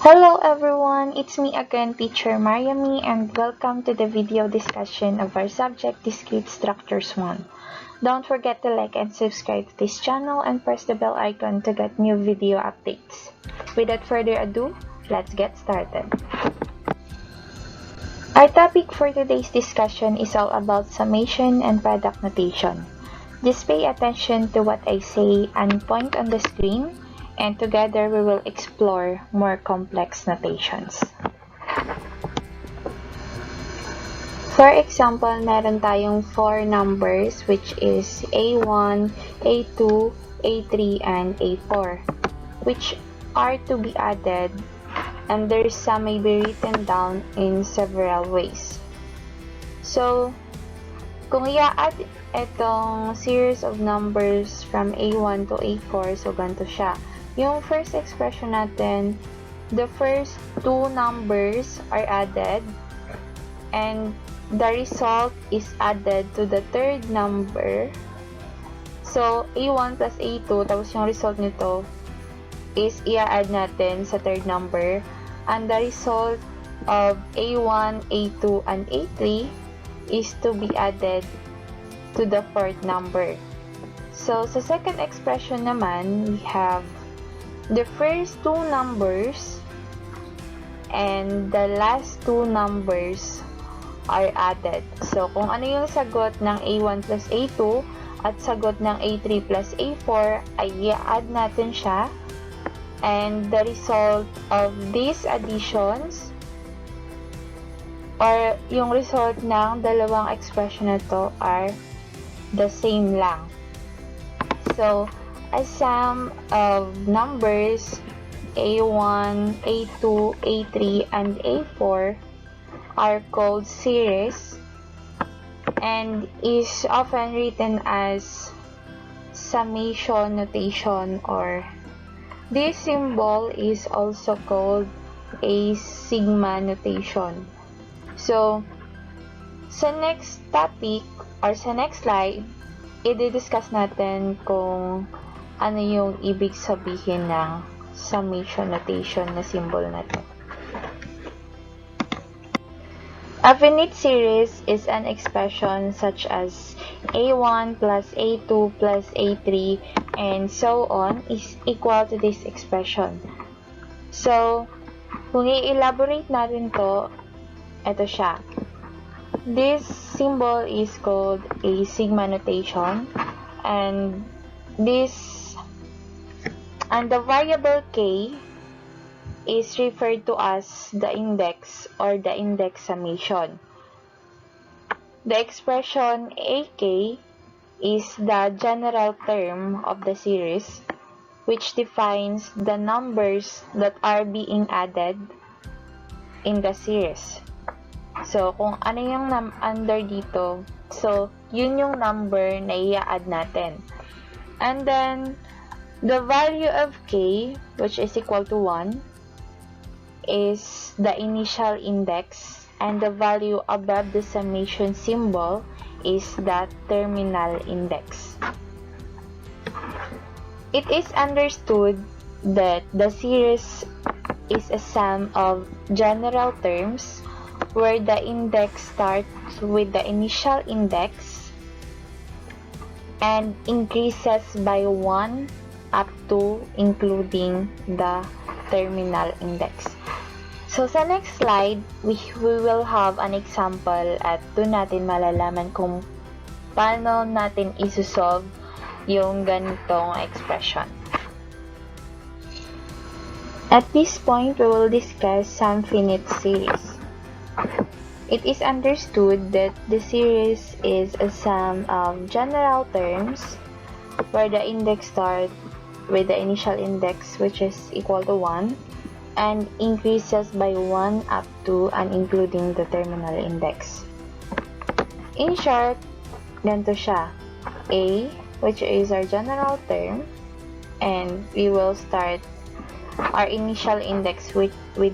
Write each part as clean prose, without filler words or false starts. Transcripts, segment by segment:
Hello everyone, it's me again, Teacher Mariami, and welcome to the video discussion of our subject, Discrete Structures 1. Don't forget to like and subscribe to this channel and press the bell icon to get new video updates. Without further ado, let's get started. Our topic for today's discussion is all about summation and product notation. Just pay attention to what I say and point on the screen, and together we will explore more complex notations. For example, meron tayong 4 numbers which is A1, A2, A3, and A4, which are to be added, and their sum may be written down in several ways. So, kung i-add itong series of numbers from A1 to A4, so ganito siya. Yung first expression natin, the first 2 numbers are added, and the result is added to the third number. So, A1 plus A2, tapos yung result nito is i-add natin sa third number, and the result of A1, A2, and A3 is to be added to the fourth number. So, sa second expression naman, we have the first 2 numbers and the last 2 numbers are added. So, kung ano yung sagot ng A1 plus A2 at sagot ng A3 plus A4, ay i-add natin siya. And the result of these additions, or yung result ng dalawang expression na to, are the same lang. So, a sum of numbers A1, A2, A3, and A4 are called series and is often written as summation notation, or this symbol is also called a sigma notation. So, sa next topic or sa next slide, i-discuss natin kung ano yung ibig sabihin ng summation notation na symbol na to. A finite series is an expression such as A1 plus A2 plus A3 and so on is equal to this expression. So, kung i-elaborate natin to, ito siya. This symbol is called a sigma notation, and the variable k is referred to as the index or the index summation. The expression ak is the general term of the series, which defines the numbers that are being added in the series. So, kung ano yung under dito, so, yun yung number na i-add natin. And then, the value of k, which is equal to 1, is the initial index, and the value above the summation symbol is the terminal index. It is understood that the series is a sum of general terms where the index starts with the initial index and increases by 1 up to including the terminal index. So, sa next slide, we will have an example at doon natin malalaman kung paano natin isusolve yung ganitong expression. At this point, we will discuss some finite series. It is understood that the series is a sum of general terms where the index starts with the initial index, which is equal to 1, and increases by 1 up to and including the terminal index. In short, ganito siya. A, which is our general term, and we will start our initial index with 1,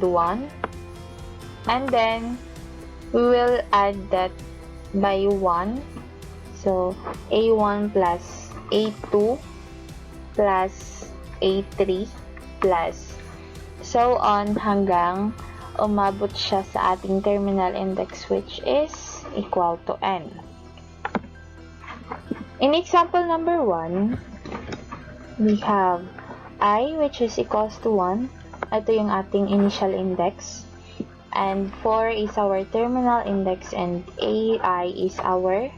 and then we will add that by 1. So, A1 plus A2 plus A3 plus So on hanggang umabot siya sa ating terminal index which is equal to n. In example number 1, we have I which is equals to 1. Ito yung ating initial index. And 4 is our terminal index and AI is our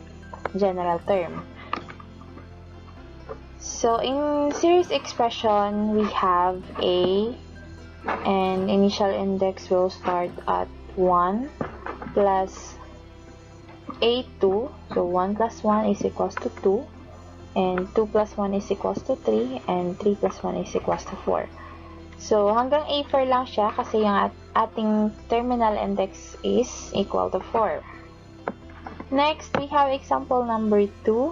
general term. So in series expression, we have A and initial index will start at 1 plus A2. So 1 plus 1 is equals to 2. And 2 plus 1 is equals to 3. And 3 plus 1 is equals to 4. So hanggang A4 lang siya kasi yung ating terminal index is equal to 4. Next, we have example number 2.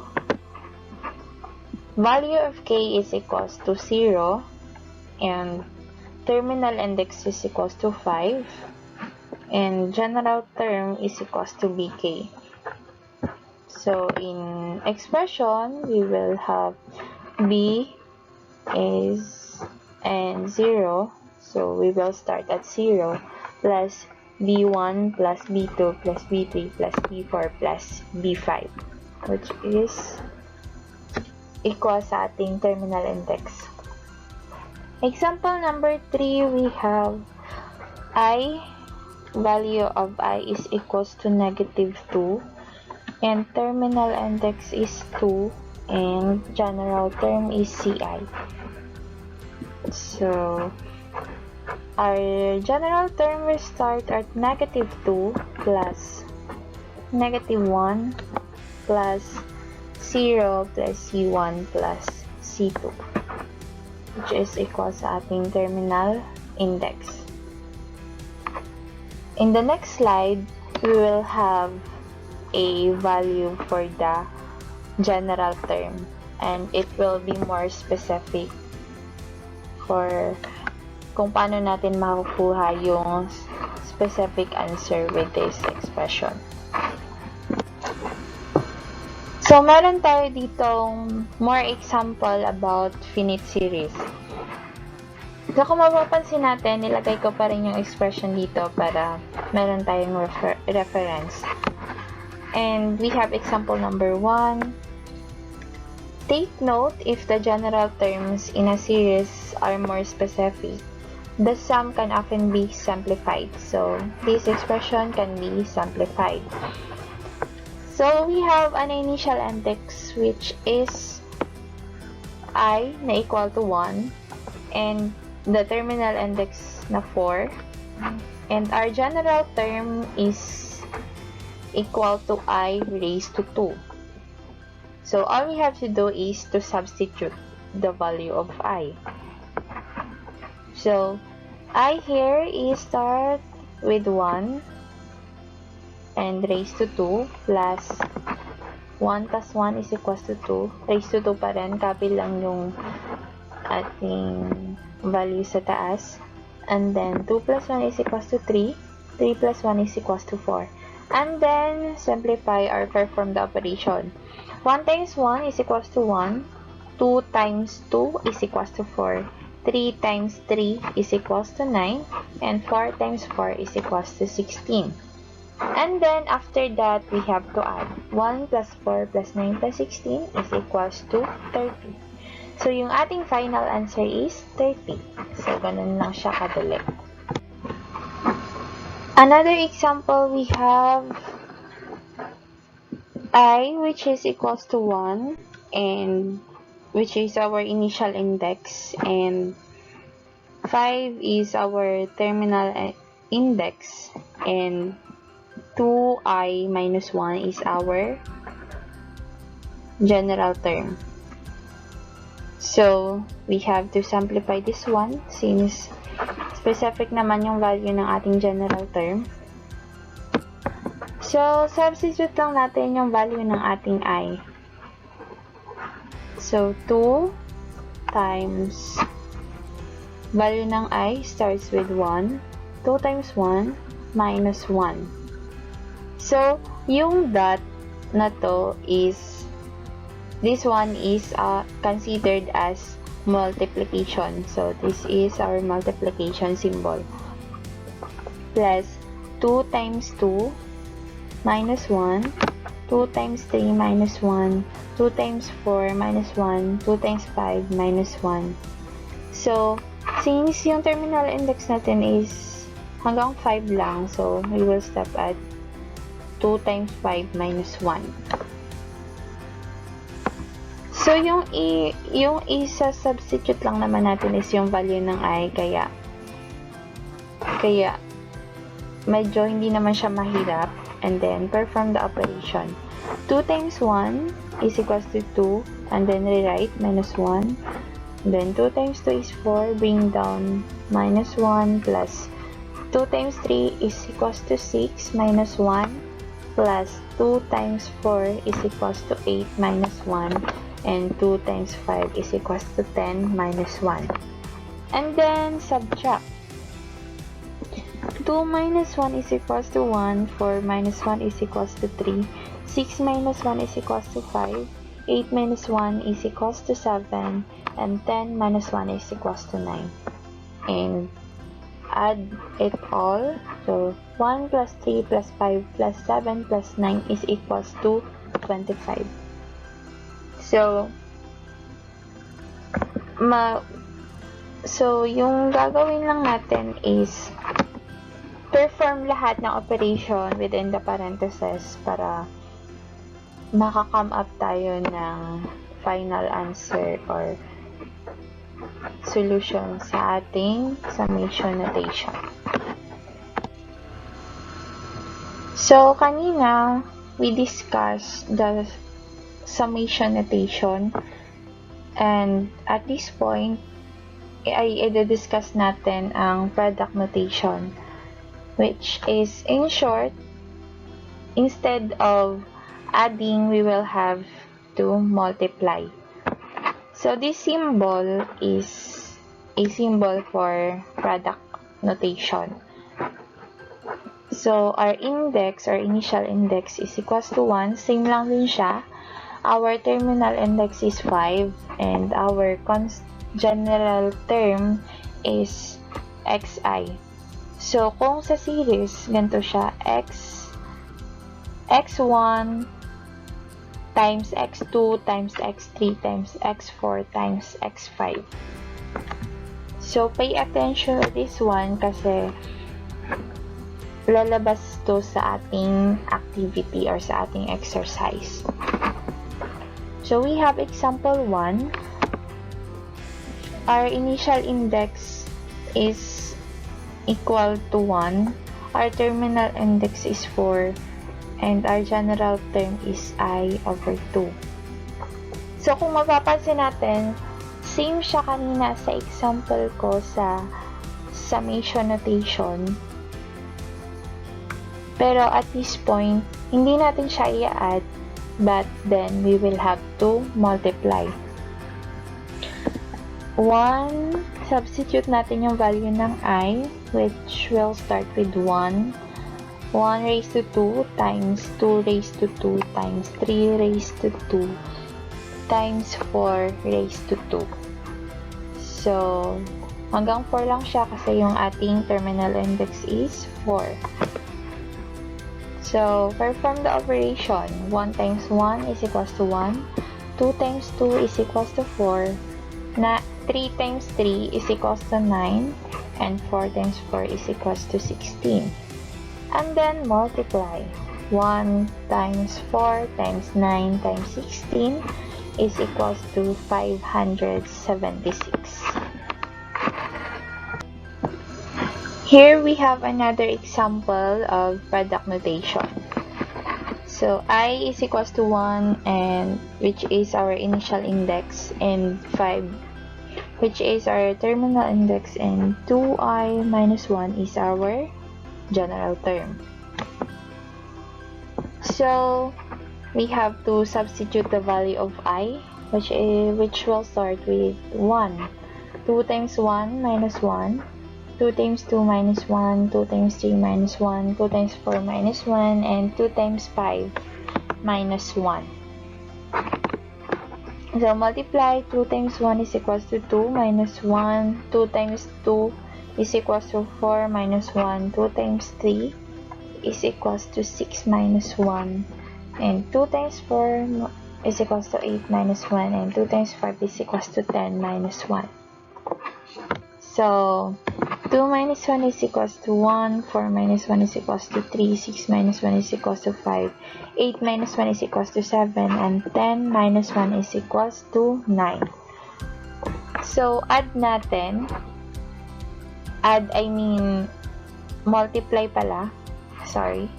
Value of k is equals to 0 and terminal index is equals to 5 and general term is equals to bk. So in expression, we will have b is and 0. So we will start at 0 plus b1 plus b2 plus b3 plus b4 plus b5, which is equal sa ating terminal index. Example number 3, we have I, value of I is equals to negative 2 and terminal index is 2 and general term is ci. So our general term will start at negative 2 plus negative 1 plus 0 plus c1 plus c2, which is equal sa ating terminal index. In the next slide, we will have a value for the general term and it will be more specific for kung paano natin makukuha yung specific answer with this expression. So, meron tayo ditong more example about finite series. So, kung mapapansin natin, nilagay ko pa rin yung expression dito para meron tayong reference. And we have example number 1. Take note if the general terms in a series are more specific. The sum can often be simplified. So, this expression can be simplified. So, we have an initial index which is I na equal to 1 and the terminal index na 4 and our general term is equal to I raised to 2. So, all we have to do is to substitute the value of I. So, I here is start with 1 and raised to 2 plus 1 plus 1 is equals to 2. Raised to 2 pa rin, copy lang yung ating value sa taas. And then 2 plus 1 is equals to 3. 3 plus 1 is equals to 4. And then simplify or perform the operation. 1 times 1 is equals to 1. 2 times 2 is equals to 4. 3 times 3 is equals to 9. And 4 times 4 is equals to 16. And then, after that, we have to add 1 plus 4 plus 9 plus 16 is equals to 30. So, yung ating final answer is 30. So, ganun lang siya kadali. Another example, we have I, which is equals to 1, and which is our initial index, and 5 is our terminal index, and 2i minus 1 is our general term. So, we have to simplify this one since specific naman yung value ng ating general term. So, substitute lang natin yung value ng ating I. So, 2 times value ng I starts with 1. 2 times 1 minus 1. So, yung dot na to is, this one is considered as multiplication. So, this is our multiplication symbol. Plus 2 times 2 minus 1, 2 times 3 minus 1, 2 times 4 minus 1, 2 times 5 minus 1. So, since yung terminal index natin is hanggang 5 lang, so we will stop at 2 times 5 minus 1. So, yung isa-substitute lang naman natin is yung value ng I, kaya medyo hindi naman siya mahirap. And then, perform the operation. 2 times 1 is equals to 2, and then rewrite minus 1. And then, 2 times 2 is 4, bring down minus 1, plus 2 times 3 is equals to 6, minus 1, plus 2 times 4 is equals to 8, minus 1, and 2 times 5 is equals to 10, minus 1. And then, subtract. 2 minus 1 is equals to 1, 4 minus 1 is equals to 3, 6 minus 1 is equals to 5, 8 minus 1 is equals to 7, and 10 minus 1 is equals to 9. And add it all. So, 1 plus 3 plus 5 plus 7 plus 9 is equals to 25. So, yung gagawin lang natin is perform lahat ng operation within the parentheses para maka-come up tayo ng final answer or solution sa ating summation notation. So, kanina, we discussed the summation notation, and at this point, ay i-discuss natin ang product notation, which is, in short, instead of adding, we will have to multiply. So, this symbol is a symbol for product notation. So, our index or initial index is equals to 1. Same lang din siya. Our terminal index is 5, and our general term is xi. So, kung sa series, ganito siya, x1 times x2 times x3 times x4 times x5. So, pay attention to this one kasi lalabas to sa ating activity or sa ating exercise. So, we have example 1. Our initial index is equal to 1, our terminal index is 4, and our general term is I over 2. So, kung mapapansin natin, same siya kanina sa example ko sa summation notation. Pero at this point, hindi natin siya i-add, but then we will have to multiply. 1, substitute natin yung value ng I, which will start with 1. 1 raised to 2 times 2 raised to 2 times 3 raised to 2 times 4 raised to 2. So, hanggang 4 lang siya kasi yung ating terminal index is 4. So, perform the operation. 1 times 1 is equals to 1. 2 times 2 is equals to 4. 3 times 3 is equals to 9, and 4 times 4 is equals to 16. And then multiply. 1 times 4 times 9 times 16 is equals to 576. Here we have another example of product notation. So, I is equals to 1, and which is our initial index, and 5, which is our terminal index, and 2i minus 1 is our general term. So, we have to substitute the value of I, which will start with 1. 2 times 1 minus 1, 2 times 2 minus 1, 2 times 3 minus 1, 2 times 4 minus 1, and 2 times 5 minus 1. So, multiply 2 times 1 is equals to 2 minus 1. 2 times 2 is equals to 4 minus 1. 2 times 3 is equals to 6 minus 1. And 2 times 4 is equals to 8 minus 1. And 2 times 5 is equals to 10 minus 1. So, 2 minus 1 is equals to 1, 4 minus 1 is equals to 3, 6 minus 1 is equals to 5, 8 minus 1 is equals to 7, and 10 minus 1 is equals to 9. So, add natin. Multiply pala. Sorry.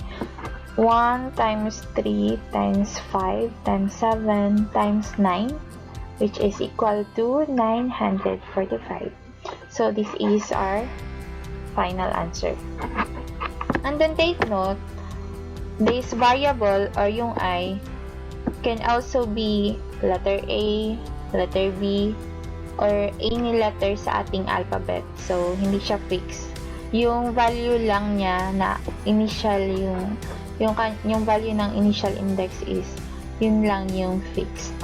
1 times 3 times 5 times 7 times 9, which is equal to 945. So, this is our final answer. And then take note, this variable or yung I can also be letter A, letter B, or any letter sa ating alphabet. So, hindi siya fixed. Yung value lang niya na initial yung value ng initial index is yun lang yung fixed.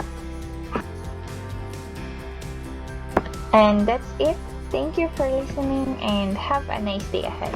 And that's it. Thank you for listening and have a nice day ahead.